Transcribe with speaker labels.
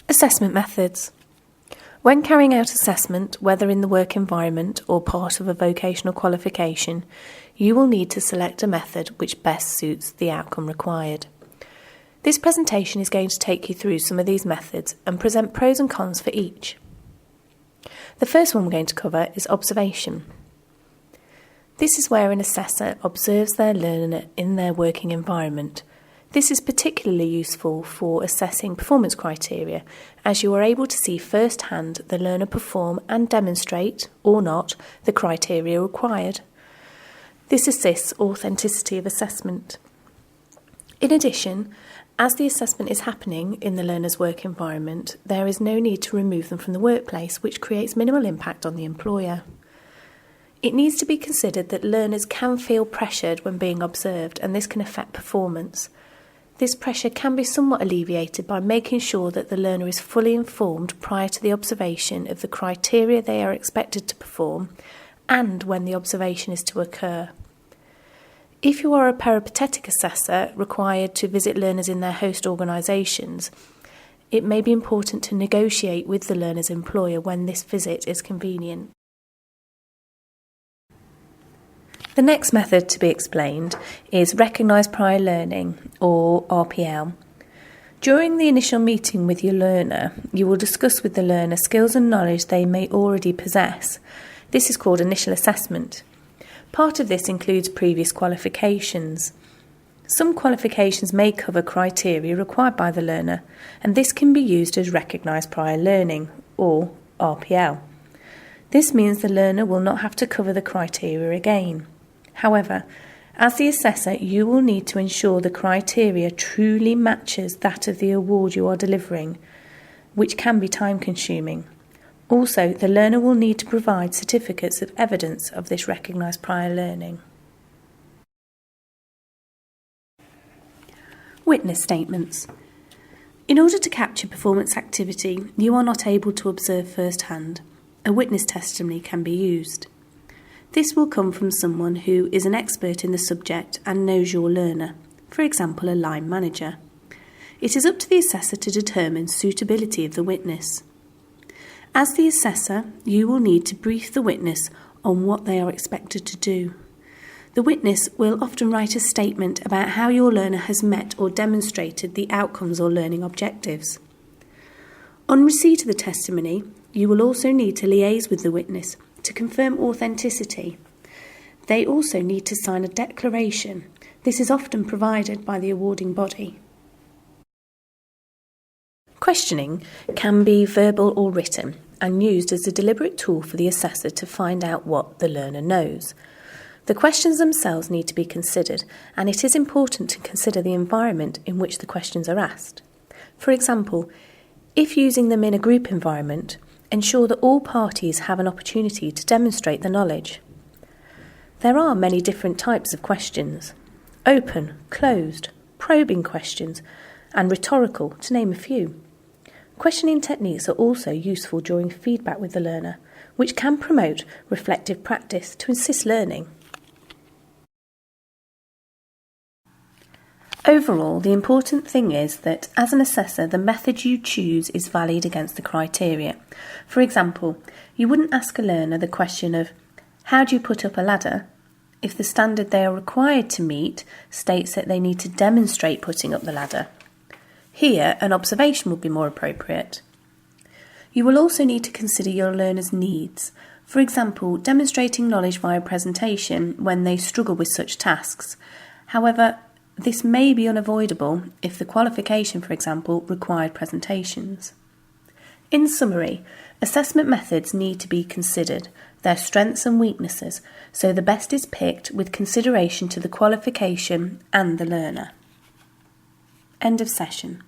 Speaker 1: Assessment methods. When carrying out assessment, whether in the work environment or part of a vocational qualification, you will need to select a method which best suits the outcome required. This presentation is going to take you through some of these methods and present pros and cons for each. The first one we're going to cover is observation. This is where an assessor observes their learner in their working environment. This is particularly useful for assessing performance criteria, as you are able to see firsthand the learner perform and demonstrate, or not, the criteria required. This assists authenticity of assessment. In addition, as the assessment is happening in the learner's work environment, there is no need to remove them from the workplace, which creates minimal impact on the employer. It needs to be considered that learners can feel pressured when being observed, and this can affect performance. This pressure can be somewhat alleviated by making sure that the learner is fully informed prior to the observation of the criteria they are expected to perform and when the observation is to occur. If you are a peripatetic assessor required to visit learners in their host organisations, it may be important to negotiate with the learner's employer when this visit is convenient. The next method to be explained is Recognised Prior Learning, or RPL. During the initial meeting with your learner, you will discuss with the learner skills and knowledge they may already possess. This is called initial assessment. Part of this includes previous qualifications. Some qualifications may cover criteria required by the learner, and this can be used as Recognised Prior Learning, or RPL. This means the learner will not have to cover the criteria again. However, as the assessor, you will need to ensure the criteria truly matches that of the award you are delivering, which can be time-consuming. Also, the learner will need to provide certificates of evidence of this recognised prior learning. Witness statements. In order to capture performance activity you are not able to observe firsthand, a witness testimony can be used. This will come from someone who is an expert in the subject and knows your learner, for example a line manager. It is up to the assessor to determine suitability of the witness. As the assessor, you will need to brief the witness on what they are expected to do. The witness will often write a statement about how your learner has met or demonstrated the outcomes or learning objectives. On receipt of the testimony, you will also need to liaise with the witness to confirm authenticity. They also need to sign a declaration. This is often provided by the awarding body. Questioning can be verbal or written and used as a deliberate tool for the assessor to find out what the learner knows. The questions themselves need to be considered, and it is important to consider the environment in which the questions are asked. For example, if using them in a group environment, ensure that all parties have an opportunity to demonstrate the knowledge. There are many different types of questions: open, closed, probing questions, and rhetorical, to name a few. Questioning techniques are also useful during feedback with the learner, which can promote reflective practice to assist learning. Overall, the important thing is that, as an assessor, the method you choose is valid against the criteria. For example, you wouldn't ask a learner the question of, how do you put up a ladder, if the standard they are required to meet states that they need to demonstrate putting up the ladder. Here, an observation would be more appropriate. You will also need to consider your learner's needs. For example, demonstrating knowledge via presentation when they struggle with such tasks. However, this may be unavoidable if the qualification, for example, required presentations. In summary, assessment methods need to be considered, their strengths and weaknesses, so the best is picked with consideration to the qualification and the learner. End of session.